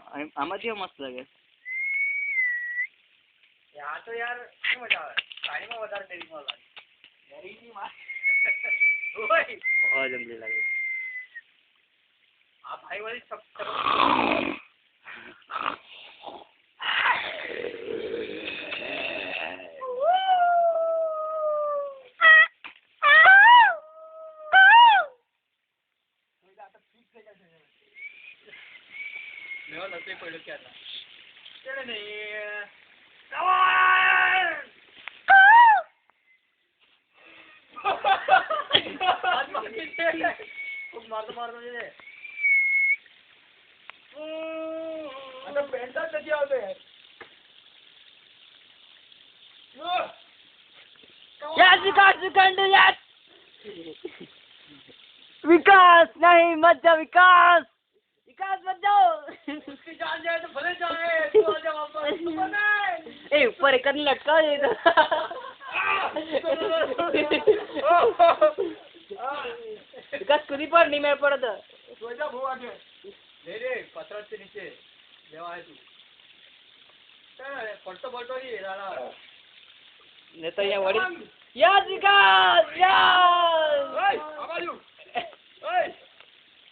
આમાંથી મસ્ત લાગે યાર તો યાર શું મજા આવે પાણીમાં વધારે ડેરીમાં લાગે ડેરીની માં ઓય ઓ જંગલી લાગે આ ભાઈ વાળી સબ મેં નતે પડ્યો ક્યાં હતા ચલે નહીં મારતો છે પેન્ટા નથી આવતો યાર विकास नहीं मत जा विकास विकास मत जाओ उसकी जान जाए तो भले जाए तू आ जा वापस तू बनाए ए ऊपर एक करने लटका दे तो विकास खुद ही पर नहीं मेरे पड़ा था सो जा वो आगे ले रे पत्थर से नीचे लेवा है तू पलटो पलटो ही दादा नहीं तो यहाँ वड़ी यार विकास यार ओए आवाज़ ओए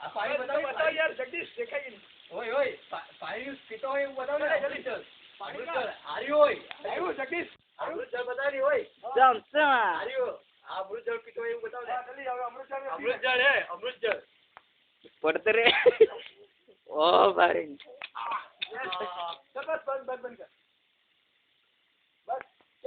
आ पानी बताओ यार जगदीश देखा ही नहीं ओए ओए पानी पीतो है वो बताओ ना जल्दी चल पानी का आरियो ओए आरियो जगदीश अमृत जल बता रही ओए सम आरियो आप अमृत जल पीतो है वो बताओ ना जल्दी आओ अमृत जल है अमृत जल पड़ते रे ओ भाई